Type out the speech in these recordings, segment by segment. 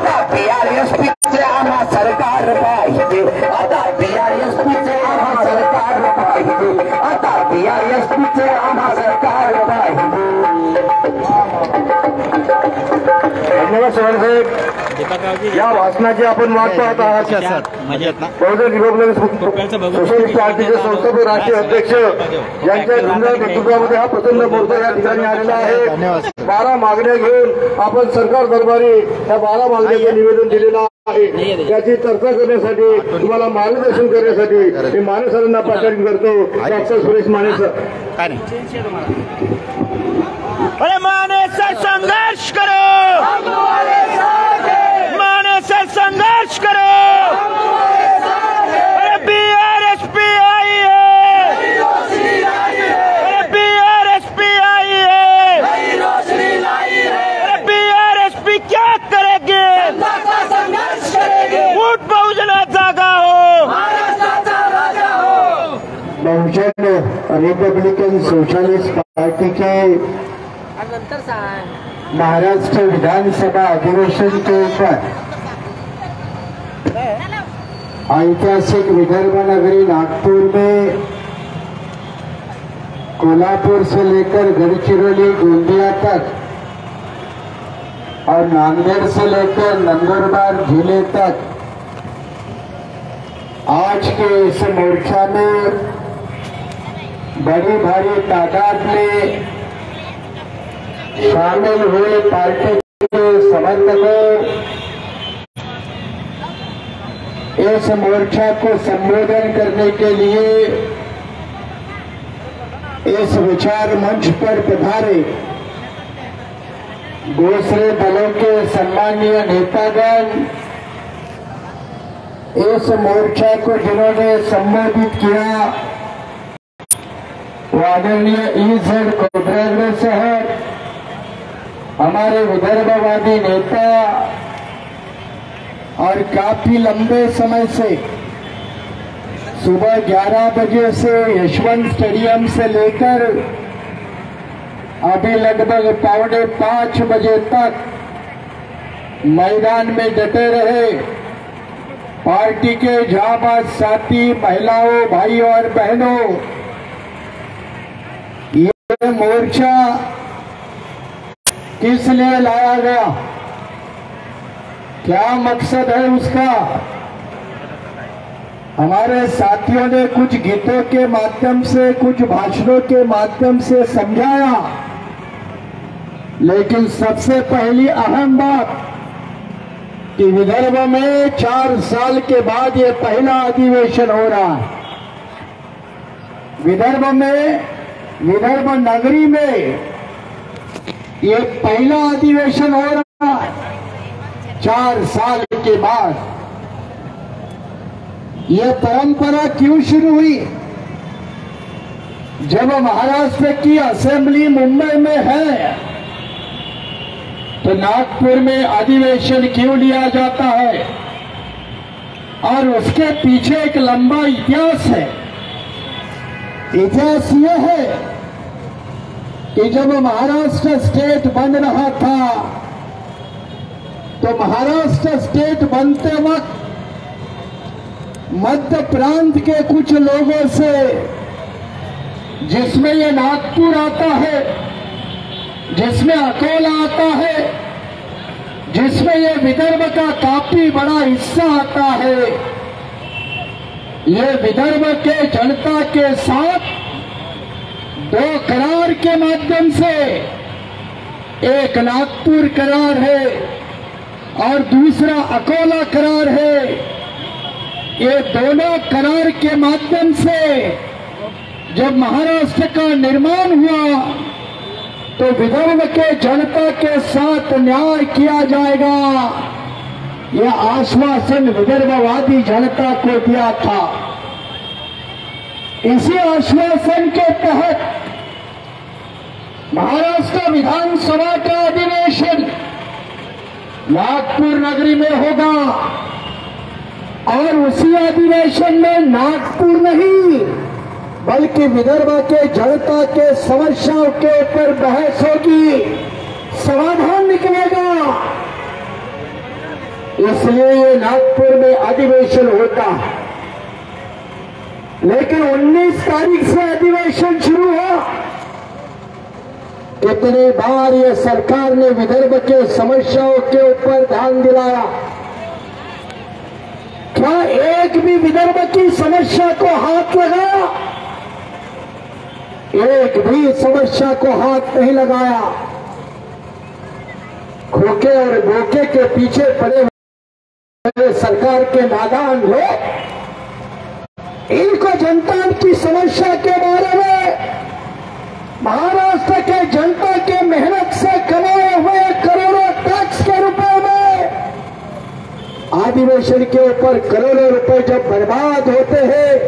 आता BRSPचे आम्हा सरकार पाहिजे, आता BRSPचे आम्हा सरकार पाहिजे, आता BRSPचे आम्हा सरकार पाहिजे। धन्यवाद चव्हाण साहेब। या भाषणाची आपण वाट पाहत आहात। बहुजन रिपब्लिकन सोशलिस्ट पार्टीचे संस्थापक राष्ट्रीय अध्यक्ष यांच्या जिल्हा नेतृत्वामध्ये हा प्रचंड मोर्चा या ठिकाणी आलेला आहे। 12 मागण्या घेऊन आपण सरकार दरबारी या 12 मागण्याचं निवेदन दिलेलं आहे। त्याची चर्चा करण्यासाठी तुम्हाला मार्गदर्शन करण्यासाठी मी माने सरांना पाचारण करतो। डॉक्टर सुरेश माने सर। अरे माने सर संघर्ष करो, माने सर संघर्ष करो। अरे BRSP आई है, अरे BRSP आई है, अरे BRSP क्या करेगी? उठ बहुजना जागा हो, बहुजन रिपब्लिकन सोशलिस्ट पार्टी के महाराष्ट्र विधानसभा अधिवेशन के ऊपर ऐतिहासिक विदर्भ नगरी नागपुर में कोल्हापुर से लेकर गढ़चिरौली गोंदिया तक और नांदेड़ से लेकर नंदुरबार जिले तक आज के इस मोर्चा में बड़ी भारी तादाद में शामिल हुए पार्टी के समर्थकों इस मोर्चा को संबोधन करने के लिए इस विचार मंच पर पधारे दूसरे दलों के सम्मानीय नेतागण, इस मोर्चा को जिन्होंने संबोधित किया वो आदरणीय EZ कोटरागढ़ साहब, हमारे विदर्भवादी नेता और काफी लंबे समय से सुबह 11 बजे से यशवंत स्टेडियम से लेकर अभी लगभग 4:45 बजे तक मैदान में डटे रहे पार्टी के जाबाज साथी महिलाओं, भाइयों और बहनों। ये मोर्चा किस लिए लाया गया, क्या मकसद है उसका? हमारे साथियों ने कुछ गीतों के माध्यम से, कुछ भाषणों के माध्यम से समझाया, लेकिन सबसे पहली अहम बात कि विदर्भ में 4 साल के बाद ये पहला अधिवेशन हो रहा है। विदर्भ नगरी में ये पहला अधिवेशन हो रहा है 4 साल के बाद। ये परंपरा क्यों शुरू हुई? जब महाराष्ट्र की असेंबली मुंबई में है तो नागपुर में अधिवेशन क्यों लिया जाता है? और उसके पीछे एक लंबा इतिहास है। इतिहास यह है कि जब महाराष्ट्र स्टेट बन रहा था तो महाराष्ट्र स्टेट बनते वक्त मध्य प्रांत के कुछ लोगों से, जिसमें ये नागपुर आता है, जिसमें अकोला आता है, जिसमें ये विदर्भ का काफी बड़ा हिस्सा आता है, ये विदर्भ के जनता के साथ 2 करार के माध्यम से, एक नागपुर करार है और दूसरा अकोला करार है। ये दोनों करार के माध्यम से जब महाराष्ट्र का निर्माण हुआ तो विदर्भ के जनता के साथ न्याय किया जाएगा, यह आश्वासन विदर्भवादी जनता को दिया था। इसी आश्वासन के तहत महाराष्ट्र विधानसभा का अधिवेशन नागपुर नगरी में होगा और उसी अधिवेशन में नागपुर नहीं बल्कि विदर्भ के जनता के समस्याओं के ऊपर बहस होगी, समाधान निकलेगा। इसलिए ये नागपुर में अधिवेशन होता है। लेकिन 19 तारीख से अधिवेशन शुरू हुआ। कितनी बार ये सरकार ने विदर्भ के समस्याओं के ऊपर ध्यान दिलाया? क्या एक भी विदर्भ की समस्या को हाथ लगाया? एक भी समस्या को हाथ नहीं लगाया। खोखे और बोके के पीछे पड़े हुए सरकार के नादान लोग इनको जनता की समस्या के बारे में, महाराष्ट्र के जनता के मेहनत से कमाए हुए करोड़ों टैक्स के रुपए में अधिवेशन के ऊपर करोड़ों रुपए जब बर्बाद होते हैं,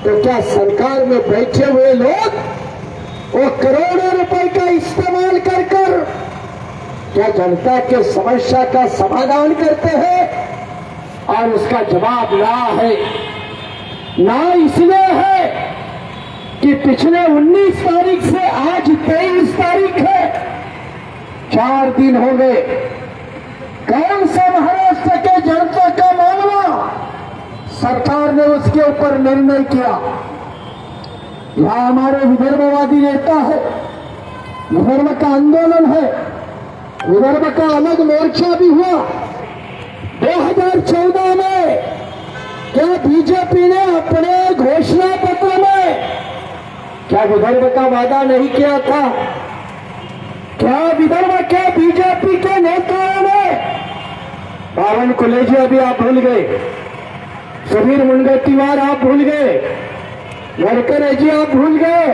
तो क्या सरकार में बैठे हुए लोग वो करोड़ों रुपए का इस्तेमाल कर क्या जनता के समस्या का समाधान करते हैं? और उसका जवाब ना है। ना इसलिए है कि पिछले 19 तारीख से आज 23 तारीख है, 4 दिन हो गए। कौन सा महाराष्ट्र के जनता का मामला सरकार ने उसके ऊपर निर्णय किया? यहां हमारे विदर्भवादी नेता है, विदर्भ का आंदोलन है, विदर्भ का अलग मोर्चा भी हुआ। 2014 में क्या बीजेपी ने अपने घोषणा पत्र में क्या विदर्भ का वादा नहीं किया था? क्या विदर्भ के बीजेपी के नेताओं ने, पावन कुलेजिया भी आप भूल गए, सुधीर मुनगंटीवार आप भूल गए, गडकरी जी आप भूल गए,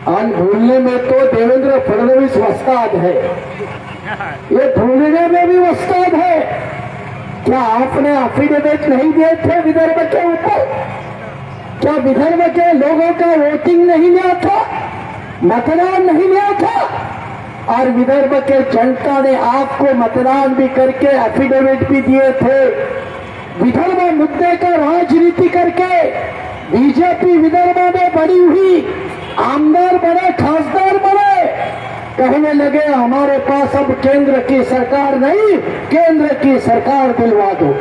और भूलने में तो देवेंद्र फडणवीस वस्ताद है, ये भूलने में भी वस्ताद है। क्या आपने एफिडेविट नहीं दिए थे विदर्भ के ऊपर? क्या विदर्भ के लोगों का वोटिंग नहीं लिया था, मतदान नहीं लिया था? और विदर्भ के जनता ने आपको मतदान भी करके एफिडेविट भी दिए थे। विदर्भ मुद्दे का राजनीति करके बीजेपी विदर्भ में बड़ी हुई आमदार बने, खासदार बने, कहने लगे हमारे पास अब केंद्र की सरकार नहीं, केंद्र की सरकार दिलवा दो।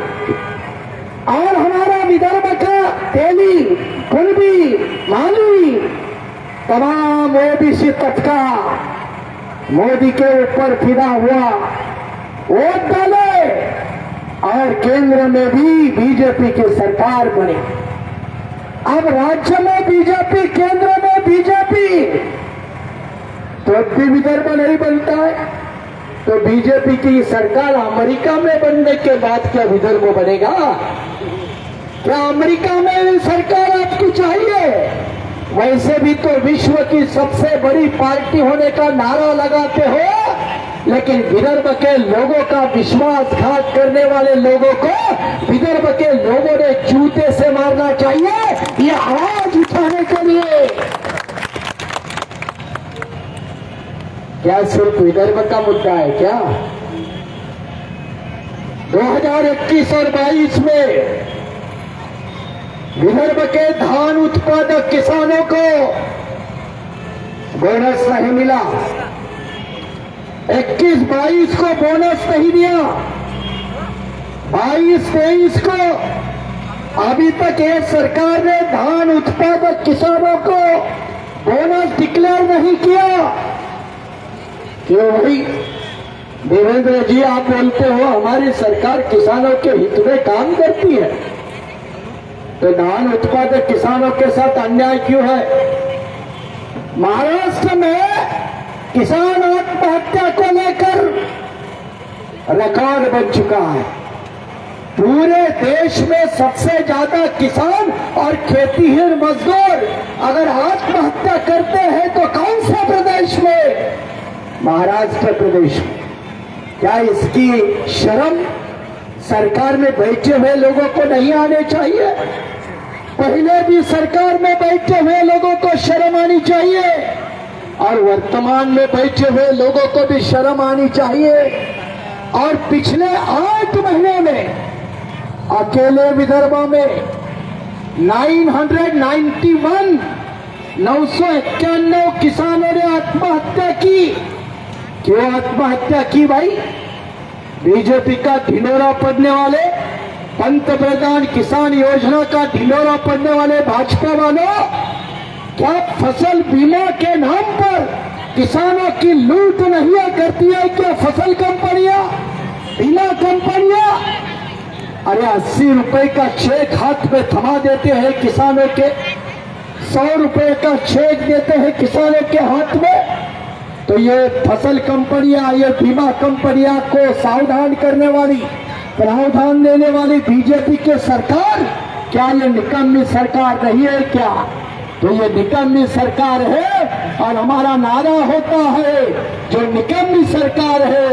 और हमारा विदर्भ का तेली, कुणबी, मालवी, तमाम ओबीसी तबका मोदी के ऊपर फिदा हुआ, वोट डाले और केंद्र में भी बीजेपी की सरकार बनी। अब राज्य में बीजेपी, केंद्र में बीजेपी, तो भी विदर्भ नहीं बनता है। तो बीजेपी की सरकार अमेरिका में बनने के बाद क्या विदर्भ बनेगा? क्या अमेरिका में सरकार आपकी चाहिए? वैसे भी तो विश्व की सबसे बड़ी पार्टी होने का नारा लगाते हो, लेकिन विदर्भ के लोगों का विश्वासघात करने वाले लोगों को विदर्भ के लोगों ने जूते से मारना चाहिए, ये आवाज उठाने के लिए। क्या सिर्फ विदर्भ का मुद्दा है क्या? 2021 और 22 में विदर्भ के धान उत्पादक किसानों को बोनस नहीं मिला, 21-22 को बोनस नहीं दिया, 22-23 को अभी तक ये सरकार ने धान उत्पादक किसानों को बोनस डिक्लेयर नहीं किया। क्यों भाई? देवेंद्र जी आप बोलते हो हमारी सरकार किसानों के हित में काम करती है, तो धान उत्पादक किसानों के साथ अन्याय क्यों है? महाराष्ट्र में किसान आत्महत्या को लेकर रिकॉर्ड बन चुका है। पूरे देश में सबसे ज्यादा किसान और खेतीहर मजदूर अगर आत्महत्या करते हैं तो कौन से प्रदेश में? महाराष्ट्र प्रदेश में। क्या इसकी शर्म सरकार में बैठे हुए लोगों को नहीं आने चाहिए? पहले भी सरकार में बैठे हुए लोगों को शर्म आनी चाहिए और वर्तमान में बैठे हुए लोगों को भी शर्म आनी चाहिए। और पिछले 8 महीने में अकेले विदर्भ में 991 किसानों ने आत्महत्या की। क्यों आत्महत्या की भाई? बीजेपी का ढिंढोरा पड़ने वाले, पंतप्रधान किसान योजना का ढिंढोरा पड़ने वाले भाजपा वालों, क्या फसल बीमा के नाम पर किसानों की लूट नहीं करती है क्या फसल कंपनियां, बीमा कंपनियां? अरे 80 रुपए का चेक हाथ में थमा देते हैं किसानों के, 100 रुपए का चेक देते हैं किसानों के हाथ में। तो ये फसल कंपनियां, ये बीमा कंपनियां को सावधान करने वाली, प्रावधान देने वाली बीजेपी की सरकार, क्या ये निकम्मी सरकार नहीं है क्या? तो ये निकम्मी सरकार है। और हमारा नारा होता है, जो निकम्मी सरकार है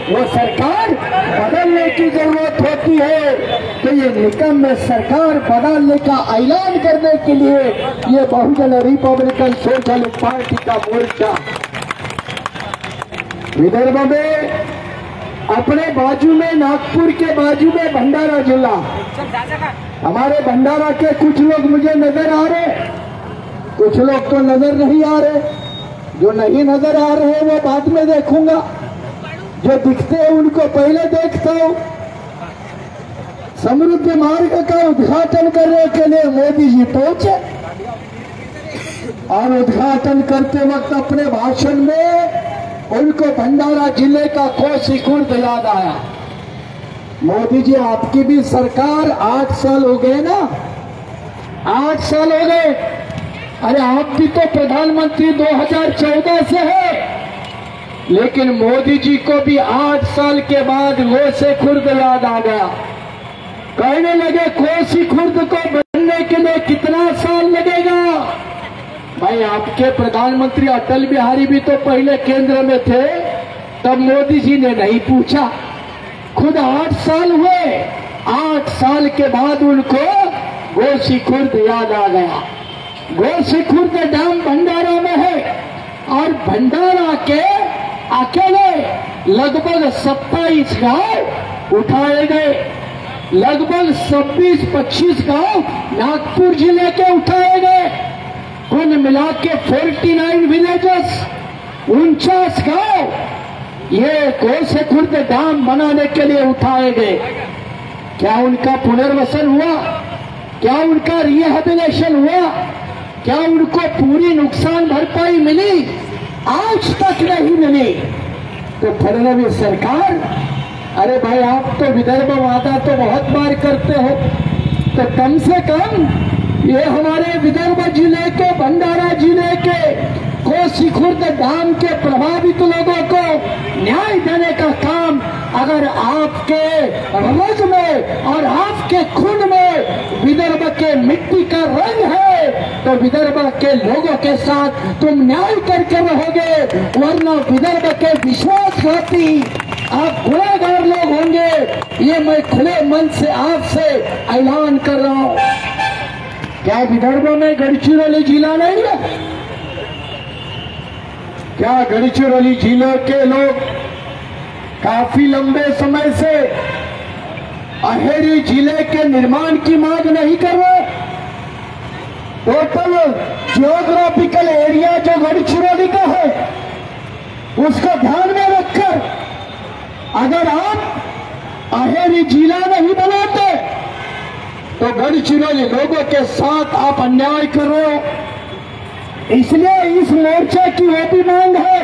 वो सरकार बदलने की जरूरत होती है। तो ये निकम्मी सरकार बदलने का ऐलान करने के लिए ये बहुजन रिपब्लिकन सोशलिस्ट पार्टी का मोर्चा विदर्भ में, अपने बाजू में, नागपुर के बाजू में भंडारा जिला, हमारे भंडारा के कुछ लोग मुझे नजर आ रहे, कुछ लोग तो नजर नहीं आ रहे। जो नहीं नजर आ रहे वो बाद में देखूंगा, जो दिखते हैं उनको पहले देखता हूं। समृद्धि मार्ग का उद्घाटन करने के लिए मोदी जी पहुंचे और उद्घाटन करते वक्त अपने भाषण में उनको भंडारा जिले का कोसी खुर्द याद आया। मोदी जी, आपकी भी सरकार 8 साल हो गए ना, 8 साल हो गए। अरे आप भी तो प्रधानमंत्री 2014 से है, लेकिन मोदी जी को भी 8 साल के बाद कोसी खुर्द याद आ गया। कहने लगे कोसी खुर्द को बनने के लिए कितना साल लगेगा? भाई, आपके प्रधानमंत्री अटल बिहारी भी तो पहले केंद्र में थे, तब मोदी जी ने नहीं पूछा, खुद 8 साल हुए, 8 साल के बाद उनको कोसी खुर्द याद आ गया। कोसी खुर्द डैम भंडारा में है और भंडारा के अकेले लगभग 27 गांव उठाए गए, लगभग 26-25 गांव नागपुर जिले के उठाए गए, कुल मिला के 49 विलेजेस, 49 गांव ये कोसी खुर्द डैम बनाने के लिए उठाए गए। क्या उनका पुनर्वसन हुआ? क्या उनका रिहेबिलिटेशन हुआ? क्या उनको पूरी नुकसान भरपाई मिली? आज तक नहीं मिली। तो फडणवीस सरकार, अरे भाई, आप तो विदर्भ वादा तो बहुत बार करते हो, तो कम से कम ये हमारे विदर्भ जिले के, भंडारा जिले के कोसी खुर्द डैम के प्रभावित लोगों को न्याय देने का काम अगर आपके रग में और आपके खून में विदर्भ के मिट्टी का रंग है, तो विदर्भ के लोगों के साथ तुम न्याय करके रहोगे, वरना विदर्भ के विश्वासघाती आप गुनहगार लोग होंगे। ये मैं खुले मन से आपसे ऐलान कर रहा हूं। क्या विदर्भ में गढ़चिरौली जिला नहीं है? क्या गढ़चिरौली जिले के लोग काफी लंबे समय से अहेरी जिले के निर्माण की मांग नहीं कर रहे? टोटल जियोग्राफिकल एरिया जो गढ़चिरौली का है, उसको ध्यान में रखकर अगर आप अहेरी जिला नहीं बनाते तो गढ़चिरौली लोगों के साथ आप अन्याय कर रहे हो। इसलिए इस मोर्चे की वो भी मांग है।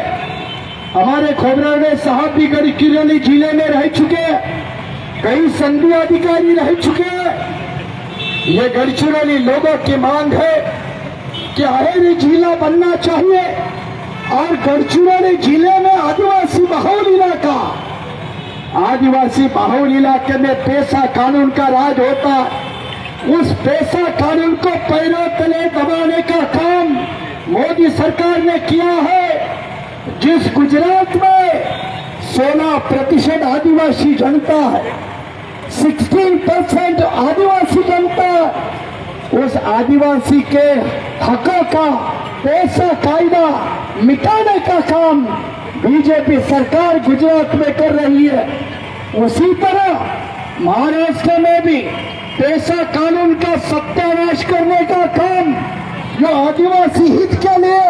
हमारे खोबरागढ़ साहब भी गढ़चिरौली जिले में रह चुके हैं, कई संघीय अधिकारी रह चुके हैं। ये गढ़चिरौली लोगों की मांग है कि अहेरी जिला बनना चाहिए और गढ़चिरौली जिले में आदिवासी बहुल इलाका, आदिवासी बहुल इलाके में पेशा कानून का राज होता है। उस पेशा कानून को पैरों तले दबाने का काम मोदी सरकार ने किया है। जिस गुजरात में 16% आदिवासी जनता है, 16% आदिवासी जनता, उस आदिवासी के हकों का पेशा कायदा मिटाने का काम बीजेपी सरकार गुजरात में कर रही है। उसी तरह महाराष्ट्र में भी पेशा कानून का सत्यानाश करने का काम जो आदिवासी हित के लिए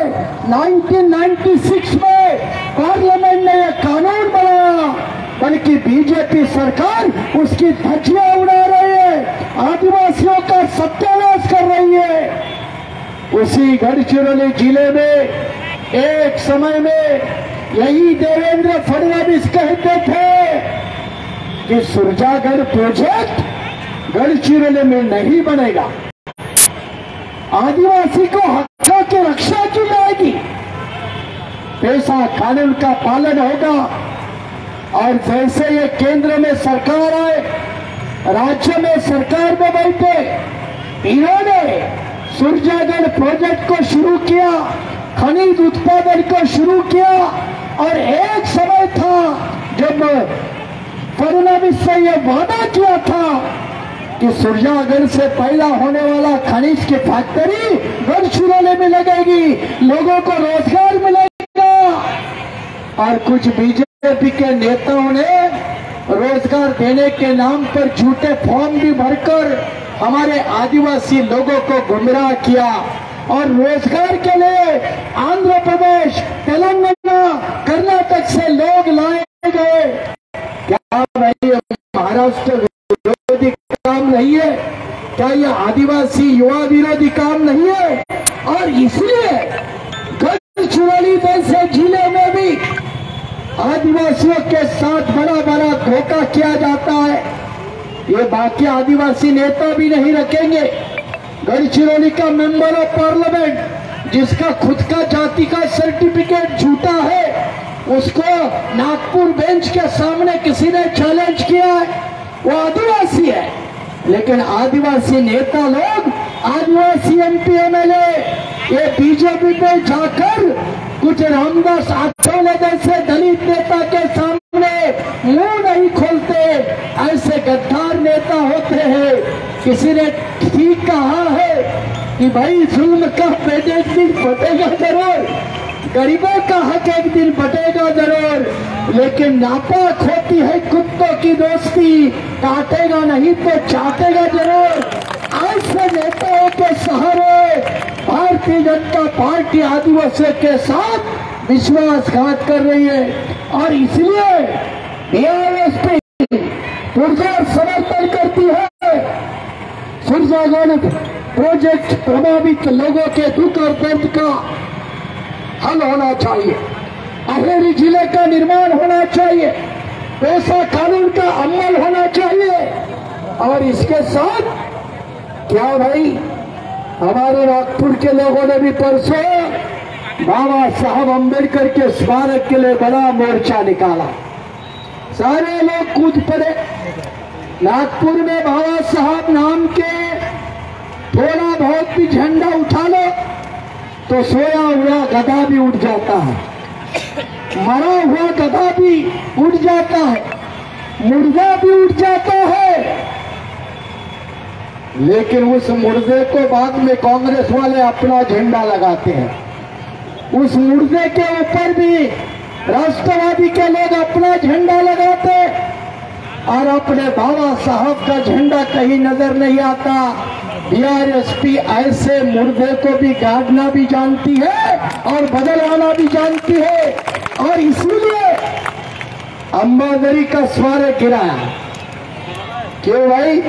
1996 में पार्लियामेंट ने यह कानून बनाया, बल्कि बीजेपी सरकार उसकी धज्जियां उड़ा रही है, आदिवासियों का सत्यानाश कर रही है। उसी गढ़चिरौली जिले में एक समय में यही देवेंद्र फडणवीस कहते थे कि सुरजागढ़ प्रोजेक्ट गढ़चिरौली में नहीं बनेगा, आदिवासी को हकों की रक्षा की जाएगी, पैसा कानून का पालन होगा। और जैसे ये केंद्र में सरकार आए, राज्य में सरकार में बैठे, इन्होंने सुरजागढ़ प्रोजेक्ट को शुरू किया, खनिज उत्पादन को शुरू किया। और एक समय था जब फडणवीस से यह वादा किया था कि सुरजागढ़ से पैदा होने वाला खनिज की फैक्ट्री गढ़चिरौली में लगेगी, लोगों को रोजगार मिलेगा। और कुछ बीजेपी के नेताओं ने रोजगार देने के नाम पर झूठे फॉर्म भी भरकर हमारे आदिवासी लोगों को गुमराह किया और रोजगार के लिए आंध्र प्रदेश, तेलंगाना, कर्नाटक से लोग लाए गए। क्या भाई महाराष्ट्र विरोधी काम नहीं है? क्या यह आदिवासी युवा विरोधी काम नहीं है? और इसलिए गढ़चिरौली जैसे जिले में भी आदिवासियों के साथ बड़ा बड़ा धोखा किया जाता है। ये बाकी आदिवासी नेता भी नहीं रखेंगे। गढ़चिरौली का मेंबर ऑफ पार्लियामेंट जिसका खुद का जाति का सर्टिफिकेट झूठा है, उसको नागपुर बेंच के सामने किसी ने चैलेंज किया है, वो आदिवासी है। लेकिन आदिवासी नेता लोग, आदिवासी एमपी एमएलए ये बीजेपी में जाकर कुछ रामदास आठवले जैसे दलित नेता के सामने मुंह नहीं खोलते, ऐसे गद्दार नेता होते हैं। किसी ने ठीक कहा है कि भाई जुल्म का पेट एक दिन बटेगा जरूर, गरीबों का हक एक दिन बटेगा जरूर, लेकिन नापाक होती है कुत्तों की दोस्ती, काटेगा नहीं तो चाटेगा जरूर। ऐसे नेताओं के सहारे भारतीय जनता पार्टी आदिवासियों के साथ विश्वासघात कर रही है और इसलिए बीआरएसपी पुरजोर समर्थन करती है। सुरजागढ़ प्रोजेक्ट प्रभावित लोगों के दुख और दर्द का हल होना चाहिए, अहेरी जिले का निर्माण होना चाहिए, पैसा कानून का अमल होना चाहिए। और इसके साथ क्या भाई हमारे नागपुर के लोगों ने भी परसों बाबा साहब अम्बेडकर के स्मारक के लिए बड़ा मोर्चा निकाला, सारे लोग कूद पड़े। नागपुर में बाबा साहब नाम के थोड़ा बहुत भी झंडा उठा लो तो सोया हुआ गधा भी उठ जाता है, मरा हुआ गधा भी उठ जाता है, मुर्गा भी उठ जाता है। लेकिन उस मुर्दे को बाद में कांग्रेस वाले अपना झंडा लगाते हैं। उस मुर्दे के ऊपर भी राष्ट्रवादी के लोग अपना झंडा लगाते और अपने बाबा साहब का झंडा कहीं नजर नहीं आता। बीआरएसपी ऐसे मुर्दे को भी गाड़ना भी जानती है और बदलवाना भी जानती है और इसलिए अंबादरी का स्मारक गिराया। क्यों भाई?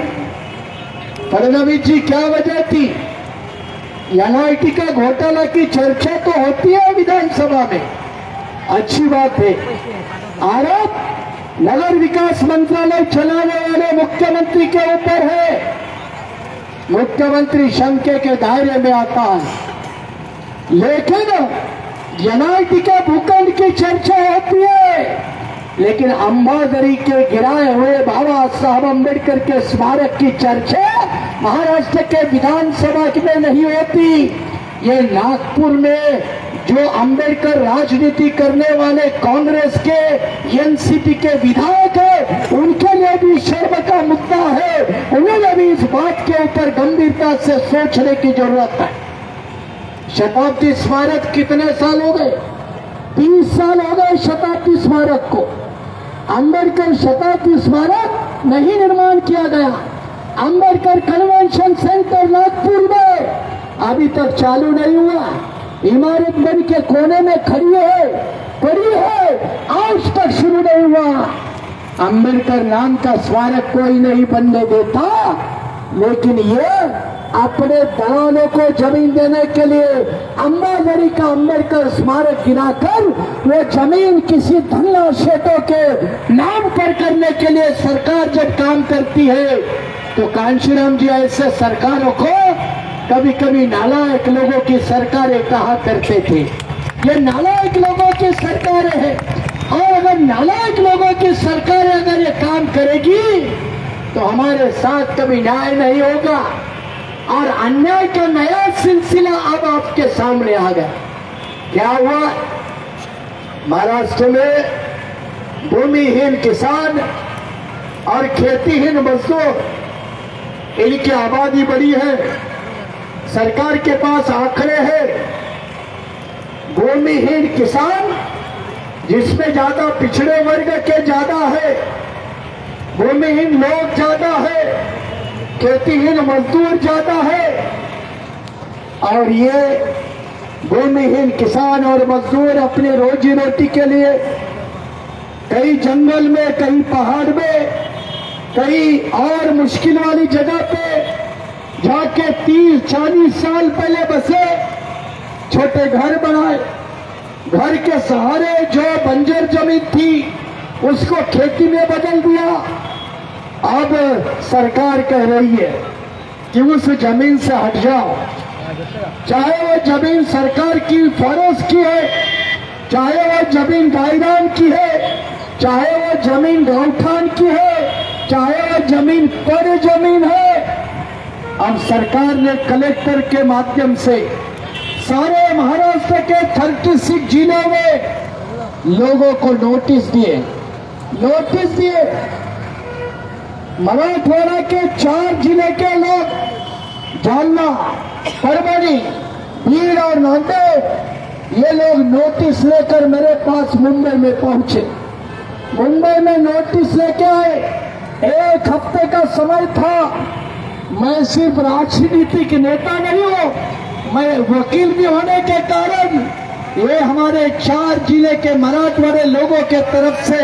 फडणवीस जी क्या वजह थी? एनआईटी का घोटाला की चर्चा तो होती है विधानसभा में, अच्छी बात है। आरोप नगर विकास मंत्रालय चलाने वाले मुख्यमंत्री के ऊपर है, मुख्यमंत्री शंके के दायरे में आता है। लेकिन एनआईटी के भूखंड की चर्चा होती है, लेकिन अंबादरी के गिराए हुए बाबा साहब अम्बेडकर के स्मारक की चर्चा महाराष्ट्र के विधानसभा में नहीं होती। ये नागपुर में जो अम्बेडकर राजनीति करने वाले कांग्रेस के एनसीपी के विधायक है, उनके लिए भी शर्म का मुद्दा है। उन्होंने भी इस बात के ऊपर गंभीरता से सोचने की जरूरत है। शताब्दी स्मारक कितने साल हो गए? 30 साल हो गए शताब्दी स्मारक को। अम्बेडकर शताब्दी स्मारक नहीं निर्माण किया गया। अम्बेडकर कन्वेंशन सेंटर नागपुर में अभी तक चालू नहीं हुआ, इमारत बन के कोने में खड़ी है, पड़ी है, आज तक शुरू नहीं हुआ। अंबेडकर नाम का स्मारक कोई नहीं बनने देता, लेकिन ये अपने दलालों को जमीन देने के लिए अंबाझरी का अंबेडकर स्मारक गिराकर वो जमीन किसी धन्ना शेठों के नाम पर करने के लिए सरकार जब काम करती है, तो कांशीराम जी ऐसे सरकारों को कभी कभी नालायक लोगों की सरकारें कहा करते थे। ये नालायक लोगों की सरकारें हैं, और अगर नालायक लोगों की सरकारें अगर ये काम करेगी तो हमारे साथ कभी न्याय नहीं होगा। और अन्याय का नया सिलसिला अब आपके सामने आ गया। क्या हुआ? महाराष्ट्र में भूमिहीन किसान और खेतीहीन मजदूर, इनकी आबादी बड़ी है। सरकार के पास आंकड़े हैं। भूमिहीन किसान जिसमें ज्यादा पिछड़े वर्ग के ज्यादा है, भूमिहीन लोग ज्यादा है, खेतीहीन मजदूर ज्यादा है। और ये भूमिहीन किसान और मजदूर अपनी रोजी रोटी के लिए कई जंगल में, कई पहाड़ में, कई और मुश्किल वाली जगह पे जाके 30-40 साल पहले बसे, छोटे घर बनाए। घर के सहारे जो बंजर जमीन थी उसको खेती में बदल दिया। अब सरकार कह रही है कि उस जमीन से हट जाओ, चाहे वो जमीन सरकार की फॉरेस्ट की है, चाहे वो जमीन गायरान की है, चाहे वो जमीन गौठान की है, चाहे वो जमीन पर जमीन है। अब सरकार ने कलेक्टर के माध्यम से सारे महाराष्ट्र के 36 जिलों में लोगों को नोटिस दिए। मराठवाड़ा के 4 जिले के लोग, जालना, परभणी, बीड और नांदेड़, ये लोग नोटिस लेकर मेरे पास मुंबई में पहुंचे। मुंबई में नोटिस लेके आए। 1 हफ्ते का समय था। मैं सिर्फ राजनीतिक नेता नहीं हूं, मैं वकील भी होने के कारण ये हमारे 4 जिले के मराठवाड़े लोगों के तरफ से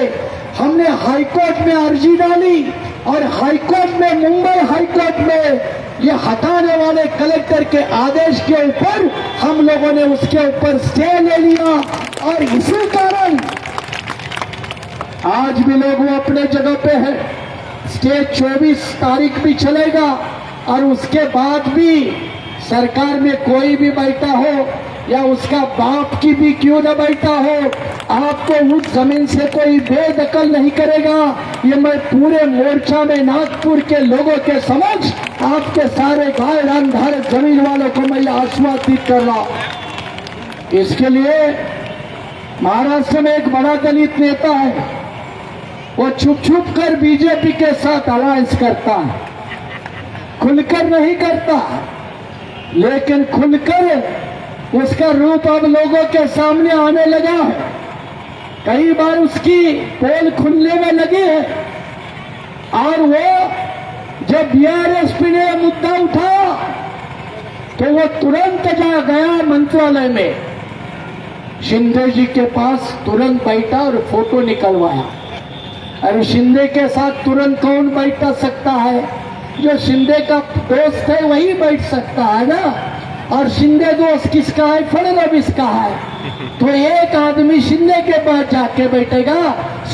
हमने हाईकोर्ट में अर्जी डाली, और हाईकोर्ट में, मुंबई हाईकोर्ट में ये हटाने वाले कलेक्टर के आदेश के ऊपर हम लोगों ने उसके ऊपर स्टे ले लिया। और इसी कारण आज भी लोग वो अपने जगह पे है। स्टे 24 तारीख भी चलेगा, और उसके बाद भी सरकार में कोई भी बैठा हो या उसका बाप की भी क्यों न बैठा हो, आपको उस जमीन से कोई बेदखल नहीं करेगा। ये मैं पूरे मोर्चा में नागपुर के लोगों के समक्ष आपके सारे गायरान धारक जमीन वालों को मैं आश्वासित कर रहा हूं। इसके लिए महाराष्ट्र में एक बड़ा दलित नेता है, वो छुप छुप कर बीजेपी के साथ अलायंस करता है, खुलकर नहीं करता, लेकिन खुलकर उसका रूप अब लोगों के सामने आने लगा है। कई बार उसकी पोल खुलने में लगी है, और वो जब बीआरएसपी ने मुद्दा उठाया तो वो तुरंत जा गया मंत्रालय में, शिंदे जी के पास तुरंत बैठा और फोटो निकलवाया। अरे शिंदे के साथ तुरंत कौन बैठ सकता है? जो शिंदे का दोस्त है वही बैठ सकता है ना। और शिंदे दोस्त किसका है? फडणवीस का है। तो एक आदमी शिंदे के पास जाके बैठेगा,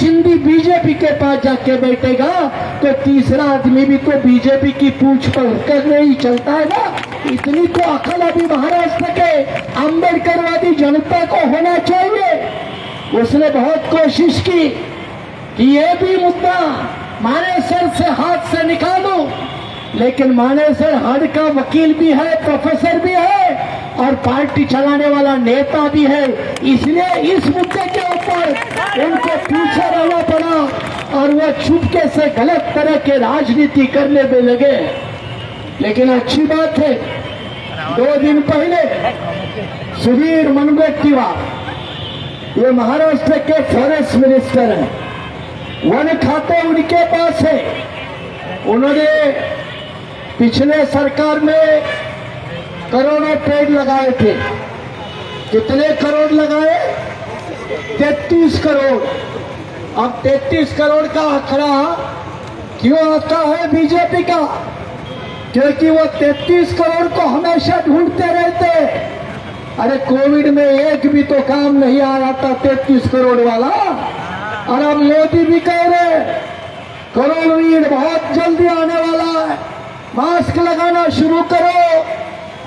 शिंदे बीजेपी के पास जाके बैठेगा, तो तीसरा आदमी भी तो बीजेपी की पूछ पकड़ नहीं चलता है ना। इतनी तो अकल अभी महाराष्ट्र के अंबेडकरवादी जनता को होना चाहिए। उसने बहुत कोशिश की कि ये भी मुद्दा मानेसर से हाथ से निकालो, लेकिन मानेसर हद का वकील भी है, प्रोफेसर भी है, और पार्टी चलाने वाला नेता भी है। इसलिए इस मुद्दे के ऊपर उनको पीछे रहना पड़ा, और वो चुपके से गलत तरह के राजनीति करने में लगे। लेकिन अच्छी बात है, 2 दिन पहले सुधीर मुनगंटीवार, ये महाराष्ट्र के फॉरेस्ट मिनिस्टर हैं, वन खाते उनके पास है। उन्होंने पिछले सरकार में करोड़ों पेड़ लगाए थे। कितने करोड़ लगाए? 33 करोड़। अब 33 करोड़ का आंकड़ा क्यों आता है बीजेपी का? क्योंकि वो 33 करोड़ को हमेशा ढूंढते रहते। अरे कोविड में एक भी तो काम नहीं आ रहा था 33 करोड़ वाला। और अब मोदी भी कह रहे कोरोना बहुत जल्दी आने वाला है, मास्क लगाना शुरू करो।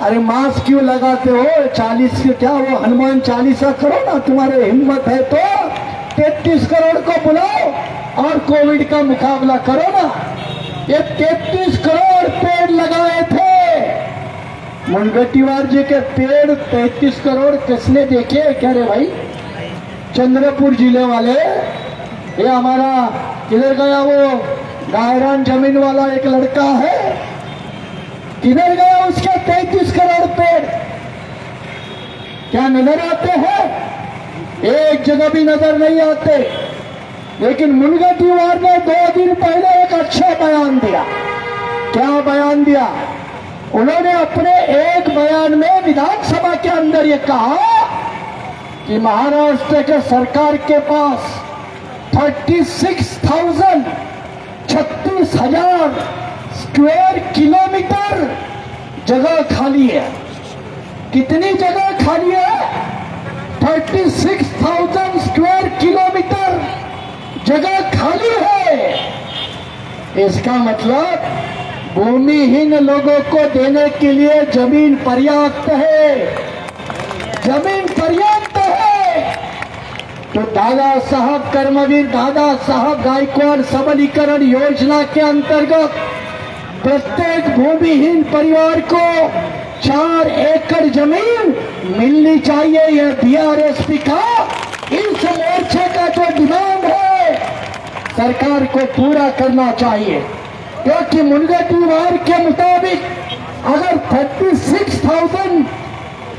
अरे मास्क क्यों लगाते हो? 40 के क्या वो हनुमान चालीसा करो ना, तुम्हारे हिम्मत है तो 33 करोड़ को बुलाओ और कोविड का मुकाबला करो ना। ये 33 करोड़ पेड़ लगाए थे मुनगंटीवार जी के पेड़। 33 करोड़ किसने देखे? कह रहे भाई चंद्रपुर जिले वाले, ये हमारा किधर गया वो गायरान जमीन वाला एक लड़का है, किधर गया उसके 33 करोड़ पेड़? क्या नजर आते हैं? एक जगह भी नजर नहीं आते। लेकिन मुनगंटीवार ने 2 दिन पहले एक अच्छा बयान दिया। क्या बयान दिया? उन्होंने अपने एक बयान में विधानसभा के अंदर ये कहा कि महाराष्ट्र के सरकार के पास 36,000 स्क्वायर किलोमीटर जगह खाली है। कितनी जगह खाली है? 36,000 स्क्वायर किलोमीटर जगह खाली है। इसका मतलब भूमिहीन लोगों को देने के लिए जमीन पर्याप्त है, जमीन पर्याप्त है। तो दादा साहब कर्मवीर दादा साहब गायकवाड़ सबलीकरण योजना के अंतर्गत प्रत्येक भूमिहीन परिवार को 4 एकड़ जमीन मिलनी चाहिए। यह बीआरएसपी का इस मोर्चे का जो डिमांड है सरकार को पूरा करना चाहिए। क्योंकि मुनगंटीवार के मुताबिक अगर 36,000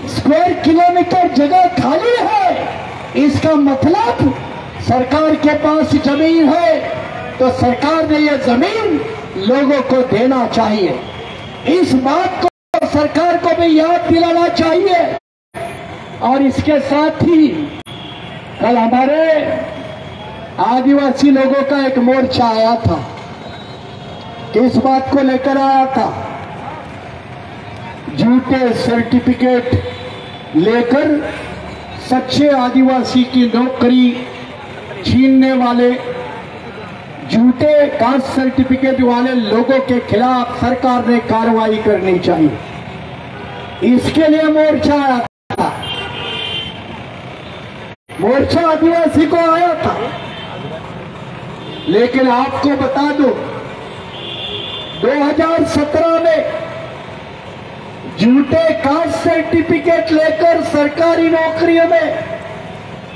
स्क्वायर किलोमीटर जगह खाली है, इसका मतलब सरकार के पास जमीन है, तो सरकार ने यह जमीन लोगों को देना चाहिए। इस बात को सरकार को भी याद दिलाना चाहिए। और इसके साथ ही कल हमारे आदिवासी लोगों का एक मोर्चा आया था। किस बात को लेकर आया था? झूठे सर्टिफिकेट लेकर सच्चे आदिवासी की नौकरी छीनने वाले, झूठे कास्ट सर्टिफिकेट वाले लोगों के खिलाफ सरकार ने कार्रवाई करनी चाहिए। इसके लिए मोर्चा आया था। मोर्चा आदिवासी को आया था। लेकिन आपको बता दो 2017 में झूठे कास्ट सर्टिफिकेट लेकर सरकारी नौकरियों में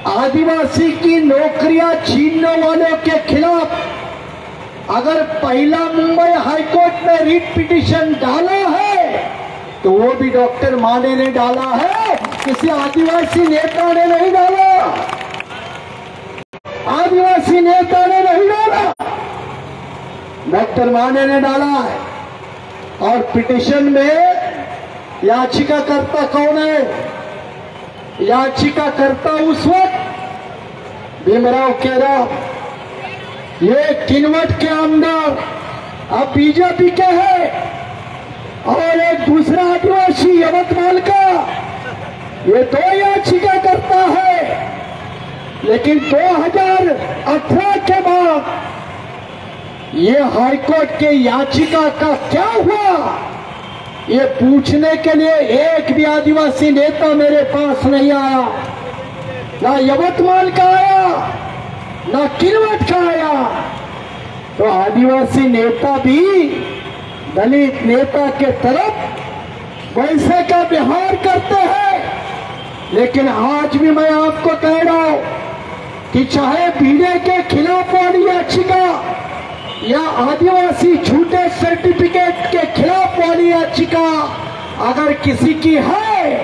आदिवासी की नौकरियां छीनने वालों के खिलाफ अगर पहला मुंबई हाईकोर्ट में रिट पिटीशन डाला है तो वो भी डॉक्टर माने ने डाला है, किसी आदिवासी नेता ने नहीं डाला। आदिवासी नेता ने नहीं डाला, डॉक्टर माने ने डाला है। और पिटीशन में याचिकाकर्ता कौन है? याचिकाकर्ता उस वक्त भीमराव केराव, ये किनवट के आमदार अब बीजेपी के हैं, और एक दूसरा आदिवासी यवतमाल का, ये 2 याचिकाकर्ता है। लेकिन 2018 के बाद ये हाईकोर्ट के याचिका का क्या हुआ, ये पूछने के लिए एक भी आदिवासी नेता मेरे पास नहीं आया। ना यवतमाल का आया, ना किनवट का आया। तो आदिवासी नेता भी दलित नेता के तरफ वैसे का व्यवहार करते हैं। लेकिन आज भी मैं आपको कह रहा हूं कि चाहे बीडे के खिलाफ वाली याचिका या आदिवासी झूठे सर्टिफिकेट के खिलाफ वाली याचिका अगर किसी की है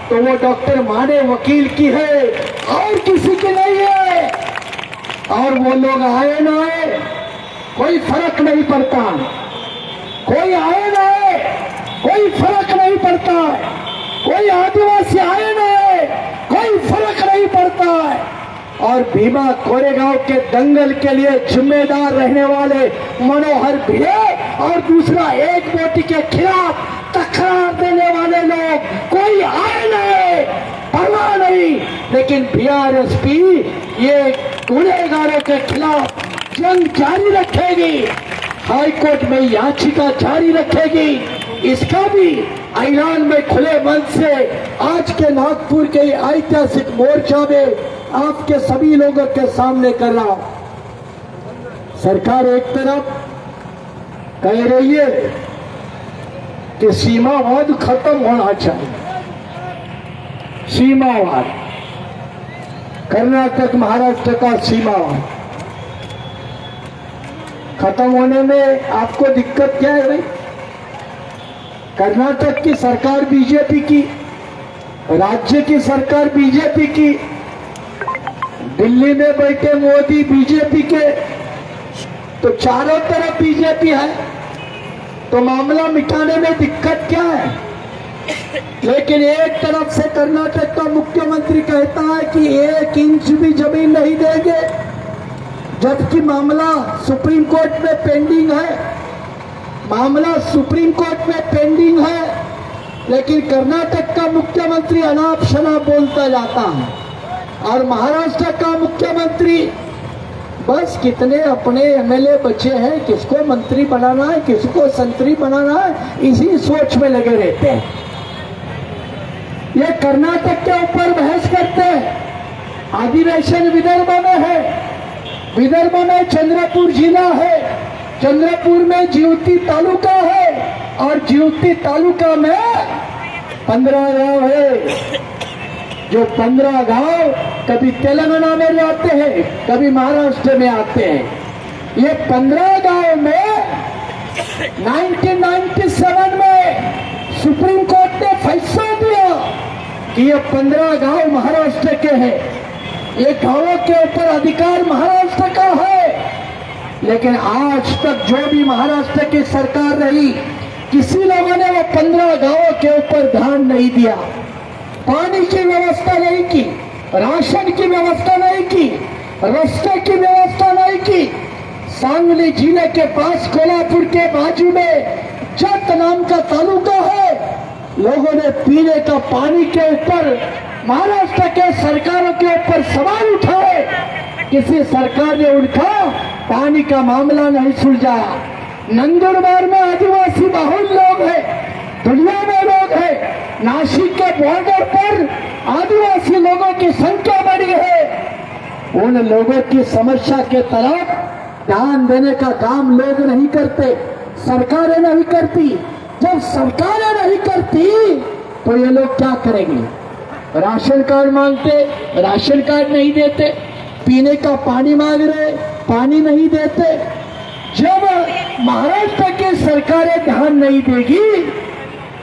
तो वो डॉक्टर माने वकील की है और किसी की नहीं है। और वो लोग आए ना आए कोई फर्क नहीं पड़ता, कोई आए ना आए कोई फर्क नहीं पड़ता है, कोई आदिवासी आए ना आए कोई फर्क नहीं पड़ता है। और भीमा कोरेगांव के दंगल के लिए जिम्मेदार रहने वाले मनोहर भिड़े और दूसरा एक वोट के खिलाफ तकरार देने वाले लोग कोई आए नहीं, परवाह नहीं, लेकिन बीआरएसपी ये गुनहगारों के खिलाफ जंग जारी रखेगी, हाईकोर्ट में याचिका जारी रखेगी। इसका भी ऐलान में खुले मन से आज के नागपुर के ऐतिहासिक मोर्चा में आपके सभी लोगों के सामने कर रहा हूं। सरकार एक तरफ कह रही है कि सीमावाद खत्म होना चाहिए, सीमावाद, कर्नाटक महाराष्ट्र का सीमावाद खत्म होने में आपको दिक्कत क्या है भाई? कर्नाटक की सरकार बीजेपी की, राज्य की सरकार बीजेपी की, दिल्ली में बैठे मोदी बीजेपी के, तो चारों तरफ बीजेपी है, तो मामला मिटाने में दिक्कत क्या है? लेकिन एक तरफ से कर्नाटक का मुख्यमंत्री कहता है कि 1 इंच भी जमीन नहीं देंगे, जबकि मामला सुप्रीम कोर्ट में पेंडिंग है, मामला सुप्रीम कोर्ट में पेंडिंग है, लेकिन कर्नाटक का मुख्यमंत्री अनाप शनाप बोलता जाता है और महाराष्ट्र का मुख्यमंत्री बस कितने अपने एमएलए बचे हैं, किसको मंत्री बनाना है, किसको संतरी बनाना है, इसी सोच में लगे रहते हैं। ये कर्नाटक के ऊपर बहस करते हैं। अधिवेशन विदर्भ में है, विदर्भ में चंद्रपुर जिला है, चंद्रपुर में जीवती तालुका है और जीवती तालुका में 15 गांव है, जो 15 गांव कभी तेलंगाना में जाते हैं, कभी महाराष्ट्र में आते हैं। ये 15 गांव में 1997 में सुप्रीम कोर्ट ने फैसला दिया कि ये 15 गांव महाराष्ट्र के हैं, ये गांवों के ऊपर अधिकार महाराष्ट्र का है। लेकिन आज तक जो भी महाराष्ट्र की सरकार रही, किसी लोगों ने वो 15 गांवों के ऊपर ध्यान नहीं दिया, पानी की व्यवस्था नहीं की, राशन की व्यवस्था नहीं की, रास्ते की व्यवस्था नहीं की। सांगली जिले के पास कोल्हापुर के बाजू में जत नाम का तालुका है, लोगों ने पीने का पानी के ऊपर महाराष्ट्र के सरकारों के ऊपर सवाल उठाए, किसी सरकार ने उनका पानी का मामला नहीं सुलझाया। नंदुरबार में आदिवासी बहुल लोग हैं, दुनिया में लोग हैं, नासिक के बॉर्डर पर आदिवासी लोगों की संख्या बढ़ी है। उन लोगों की समस्या के तरफ ध्यान देने का काम लोग नहीं करते, सरकारें नहीं करती। जब सरकारें नहीं करती तो ये लोग क्या करेंगे? राशन कार्ड मांगते, राशन कार्ड नहीं देते, पीने का पानी मांग रहे, पानी नहीं देते। जब महाराष्ट्र की सरकारें ध्यान नहीं देगी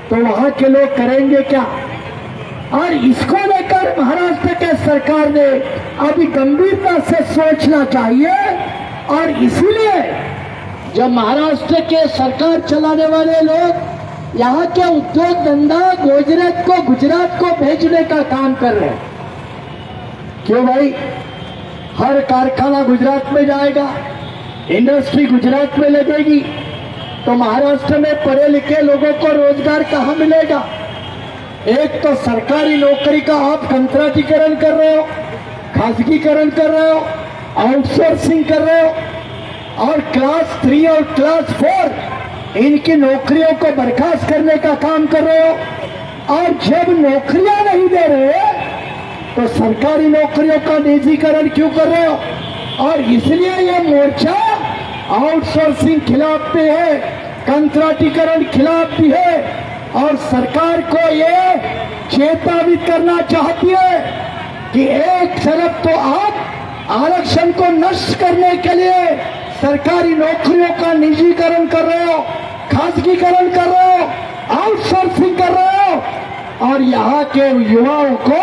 तो वहां के लोग करेंगे क्या? और इसको लेकर महाराष्ट्र के सरकार ने अभी गंभीरता से सोचना चाहिए। और इसीलिए जब महाराष्ट्र के सरकार चलाने वाले लोग यहाँ के उद्योग धंधा गुजरात को भेजने का काम कर रहे हैं, क्यों भाई? हर कारखाना गुजरात में जाएगा, इंडस्ट्री गुजरात में लगेगी, तो महाराष्ट्र में पढ़े लिखे लोगों को रोजगार कहाँ मिलेगा? एक तो सरकारी नौकरी का आप कंट्राक्टीकरण कर रहे हो, खासगीकरण कर रहे हो, आउटसोर्सिंग कर रहे हो, और क्लास 3 और क्लास 4 इनकी नौकरियों को बर्खास्त करने का काम कर रहे हो। और जब नौकरियां नहीं दे रहे तो सरकारी नौकरियों का निजीकरण क्यों कर रहे हो? और इसलिए ये मोर्चा आउटसोर्सिंग खिलाफ भी है, कंट्राक्टीकरण खिलाफ भी है, और सरकार को ये चेतावनी करना चाहती है कि एक तरफ तो आप आरक्षण को नष्ट करने के लिए सरकारी नौकरियों का निजीकरण कर रहे हो, खासगीकरण कर रहे हो, आउटसोर्सिंग कर रहे हो, और यहाँ के युवाओं को,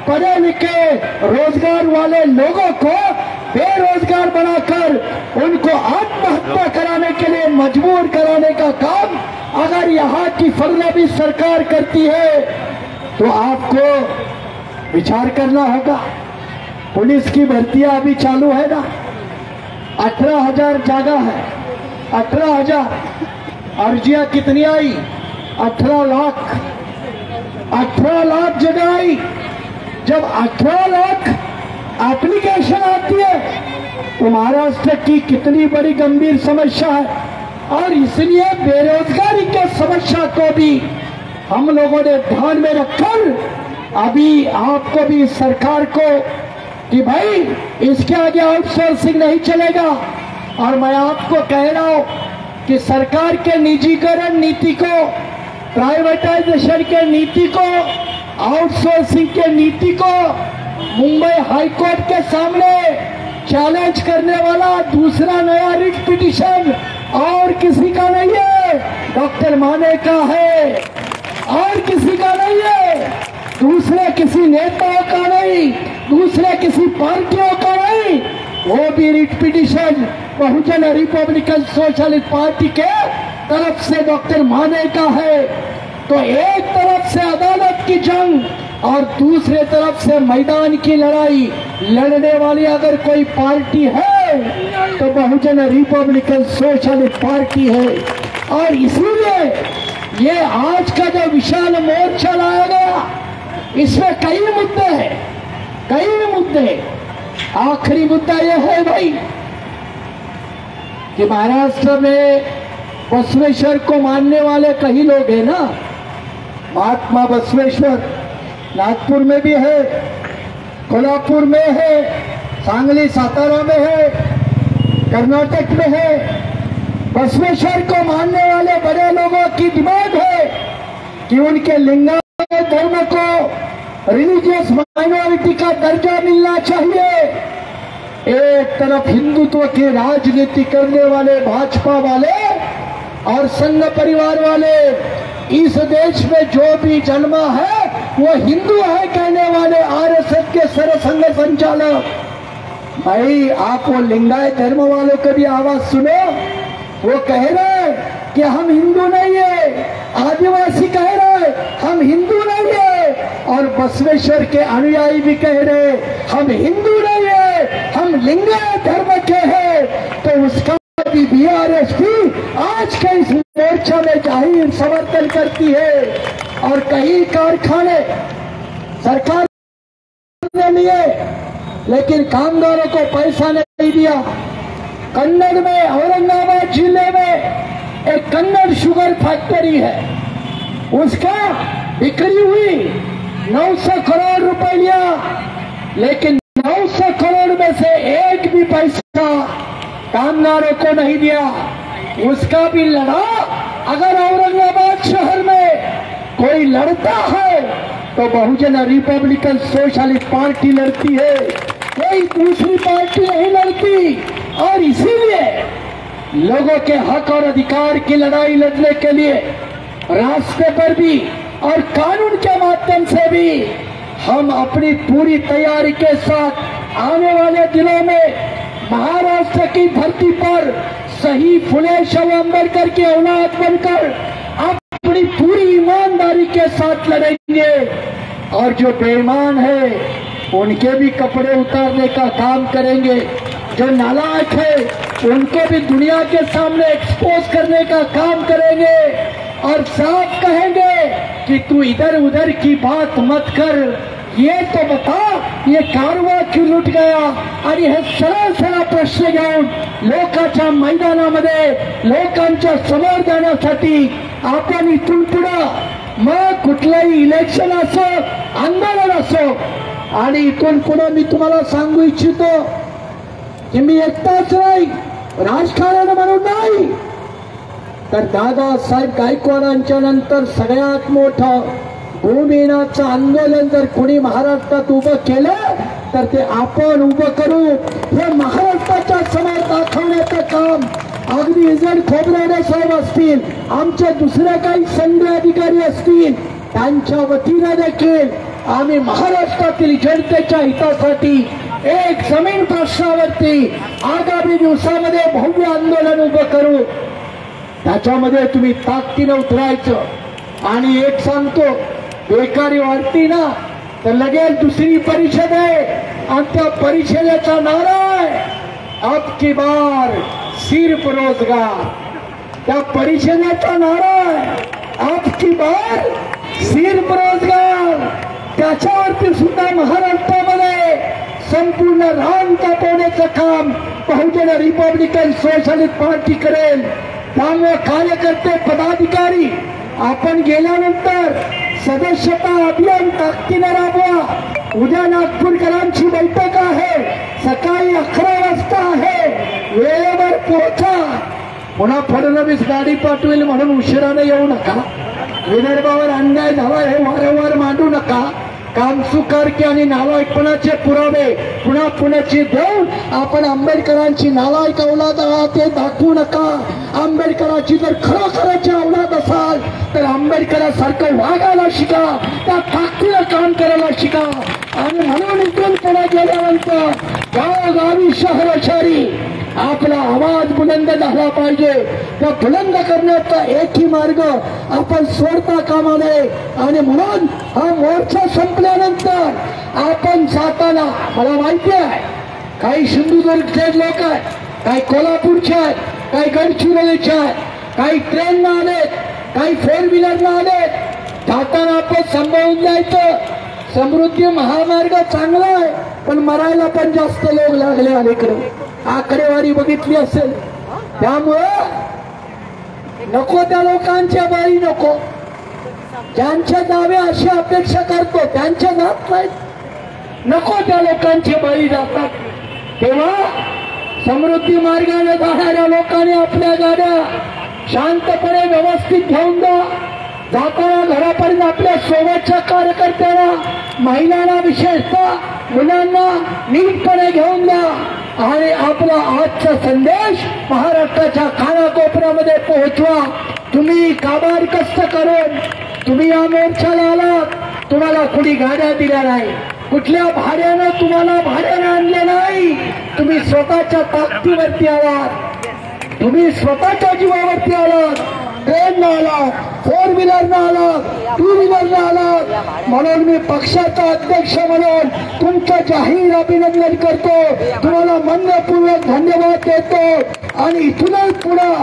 पढ़े लिखे रोजगार वाले लोगों को बेरोजगार बनाकर उनको आत्महत्या कराने के लिए मजबूर कराने का काम अगर यहाँ की फडणवीस सरकार करती है तो आपको विचार करना होगा। पुलिस की भर्तियां अभी चालू है ना, 18,000 जगह है, 18,000। अर्जियां कितनी आई? 18 लाख। 18 लाख जगह आई। जब 18 लाख एप्लीकेशन आती है तो महाराष्ट्र की कितनी बड़ी गंभीर समस्या है। और इसलिए बेरोजगारी के समस्या को भी हम लोगों ने ध्यान में रखकर अभी आपको भी सरकार को कि भाई इसके आगे आउटसोर्सिंग नहीं चलेगा। और मैं आपको कह रहा हूं कि सरकार के निजीकरण नीति को, प्राइवेटाइजेशन के नीति को, आउटसोर्सिंग के नीति को मुंबई हाईकोर्ट के सामने चैलेंज करने वाला दूसरा नया रिट पिटीशन और किसी का नहीं है, डॉक्टर माने का है। और किसी का नहीं है, दूसरे किसी नेताओं का नहीं, दूसरे किसी पार्टियों का नहीं। वो भी रिट पिटीशन बहुजन रिपब्लिकन सोशलिस्ट पार्टी के तरफ से डॉक्टर माने का है। तो एक तरफ से अदालत की जंग और दूसरे तरफ से मैदान की लड़ाई लड़ने वाली अगर कोई पार्टी है तो बहुजन रिपब्लिकन सोशलिस्ट पार्टी है। और इसीलिए ये आज का जो विशाल मोर्चा लाया गया, इसमें कई मुद्दे हैं, कई मुद्दे। आखिरी मुद्दा यह है भाई कि महाराष्ट्र में बसवेश्वर को मानने वाले कई लोग हैं ना। महात्मा बसवेश्वर नागपुर में भी है, कोल्हापुर में है, सांगली सातारा में है, कर्नाटक में है। बसवेश्वर को मानने वाले बड़े लोगों की डिमांड है कि उनके लिंगायत धर्म को रिलीजियस माइनॉरिटी का दर्जा मिलना चाहिए। एक तरफ हिंदुत्व की राजनीति करने वाले भाजपा वाले और संघ परिवार वाले, इस देश में जो भी जन्मा है वो हिंदू है कहने वाले आरएसएस के सरसंघ संचालक। भाई आप वो लिंगायत धर्म वालों को भी आवाज सुनो। वो कह रहे कि हम हिंदू नहीं है, आदिवासी कह रहे हम हिंदू नहीं है, और बसवेश्वर के अनुयायी भी कह रहे हम हिंदू नहीं है, हम लिंगायत धर्म के हैं। तो उसका भी बीआरएसपी आज के इस मोर्चा में जाहिर समर्थन करती है। और कई कारखाने सरकार ने लिए लेकिन कामगारों को पैसा नहीं दिया। कन्नड़ में, औरंगाबाद जिले में एक कन्नड़ शुगर फैक्ट्री है, उसका बिक्री हुई 900 करोड़ रुपए लिया, लेकिन 900 करोड़ में से एक भी पैसा कामगारों को नहीं दिया। उसका भी लड़ा। अगर औरंगाबाद शहर में कोई लड़ता है तो बहुजन रिपब्लिकन सोशलिस्ट पार्टी लड़ती है, कोई दूसरी पार्टी नहीं लड़ती। और इसीलिए लोगों के हक और अधिकार की लड़ाई लड़ने के लिए रास्ते पर भी और कानून के माध्यम से भी हम अपनी पूरी तैयारी के साथ आने वाले दिनों में महाराष्ट्र की धरती पर सही फुले शव अम्बेडकर की औलाद बनकर अपनी पूरी ईमानदारी के साथ लड़ेंगे। और जो बेईमान है उनके भी कपड़े उतारने का काम करेंगे, जो नालायक है उनको भी दुनिया के सामने एक्सपोज करने का काम करेंगे। और साफ कहेंगे कि तू इधर उधर की बात मत कर, ये तो बता ये कारवा क्यों लुट गया। आणि हे सरळ सरळ प्रश्न घेऊन लोकांच्या मैदानामध्ये लोकांच्या समोर जाण्यासाठी आपण इथून पुढं मग कुठलंही इलेक्शन असो, आंदोलन असो, आणि इथून पुढे मी तुम्हाला सांगू इच्छितो की मी एकटाच नाही, राजकारण म्हणून नाही, तर दादासाहेब गायकवाडांच्या नंतर सगळ्यात मोठं भूमिहीनाचं आंदोलन जर कोणी महाराष्ट्रात उभं केलं तर ते आपण उभं करू। हे महाराष्ट्राच्या समोर दाखवण्याचं काम अगदी इजड खोबराडे साहेब असतील, आमचे दुसरे काही संघ अधिकारी असतील, त्यांच्या वतीने देखील आम्ही महाराष्ट्रातील जनतेच्या हितासाठी एक जमीन प्रश्नावरती आगामी दिवसामध्ये भव्य आंदोलन उभं करू। त्याच्यामध्ये तुम्ही ताकदीने उतरायचं। आणि एक सांगतो, बेकारी वाढती ना तर लगेच दुसरी परिषद आहे आणि त्या परिषदेचा नारा आहे अब की बार सिर्फ रोजगार. त्या परिषदेचा नारा आहे अब की बार सिर्फ रोजगार. त्याच्यावरती सुद्धा महाराष्ट्रामध्ये संपूर्ण रान कापवण्याचं काम बहुजन रिपब्लिकन सोशलिस्ट पार्टी करेल. त्यामुळे कार्यकर्ते पदाधिकारी आपण गेल्यानंतर सदस्यता अभियान ताकदीने राबवा. उद्या नागपूरकरांची बैठक आहे, सकाळी 11 वाजता आहे, वेळेवर पोहोचा. पुन्हा फडणवीस गाडी पाठवेल म्हणून उशिराने येऊ नका. विदर्भावर अन्याय झाला हे वारंवार मांडू नका. कामचुकारकी आणि नालायकपणाचे पुरावे पुन्हा पुण्याची देऊन आपण आंबेडकरांची नालायक औलाद आहात हे दाखवू नका. आंबेडकरांची जर खरोखरची औलाद असाल तर आंबेडकरांसारखं वागायला शिका, त्या ताकदीनं काम करायला शिका. आणि म्हणून इथून पुढे गेल्यानंतर गावोगावी शहर शहरी आपला आवाज बुलंद झाला पाहिजे. त्या बुलंद करण्याचा एकही मार्ग आपण सोडता कामा नये. आणि म्हणून हा मोर्चा संपल्यानंतर आपण जाताना मला माहिती आहे काही सिंधुदुर्गचे लोक आहेत, काही कोल्हापूरचे आहेत, काही गडचिरोलीचे आहेत, काही ट्रेननं आलेत, काही 4 व्हीलरनं आलेत. जाताना आपण सांभाळून जायचं. समृद्धी महामार्ग चांगला आहे पण मरायला पण जास्त लोक लागले अलीकडे. आकडेवारी बघितली असेल. त्यामुळं नको त्या लोकांच्या बळी नको. ज्यांच्या जावे अशी अपेक्षा करतो त्यांच्या जात नाहीत. नको त्या लोकांचे बळी जातात. तेव्हा समृद्धी मार्गाने जाणाऱ्या लोकांनी आपल्या गाड्या शांतपणे व्यवस्थित घेऊन द्या. जाताना घरापर्यंत आपल्या सोबतच्या कार्यकर्त्यांना, महिलांना, विशेषतः मुलांना नीटपणे घेऊन द्या. आणि आपला आजचा संदेश महाराष्ट्राच्या कानाकोपऱ्यामध्ये पोहोचवा. तुम्ही काबाड कष्ट करून तुम्ही या मोर्चाला आलात. तुम्हाला कुणी गाड्या दिल्या नाही, कुठल्या भाड्यानं तुम्हाला भाड्यानं आणले नाही. तुम्ही स्वतःच्या ताकदीवरती आलात, तुम्ही स्वतःच्या जीवावरती आलात. ट्रेननं आलात, 4 व्हीलरनं आलात, 2 व्हीलरनं आलात. म्हणून मी पक्षाचा अध्यक्ष म्हणून तुमचं जाहीर अभिनंदन करतो. तुम्हाला मनपूर्वक धन्यवाद देतो. आणि इथूनच पुढे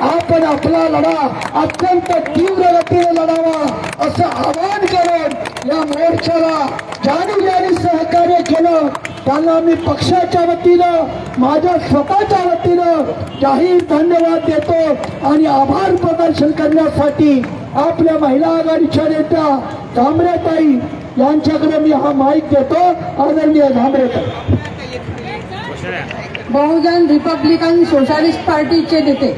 आपण आपला लढा अत्यंत तीव्र गतीने लढावा असं आवाहन करून या मोर्चाला ज्यांनी सहकार्य केलं त्यांना मी पक्षाच्या वतीनं, माझ्या स्वतःच्या वतीनं जाहीर धन्यवाद देतो. आणि आभार प्रदर्शन करण्यासाठी आपल्या महिला आघाडीच्या नेत्या झांबरेताई यांच्याकडे मी हा माईक देतो. आदरणीय झांबरेताई. बहुजन रिपब्लिकन सोशलिस्ट पार्टीचे नेते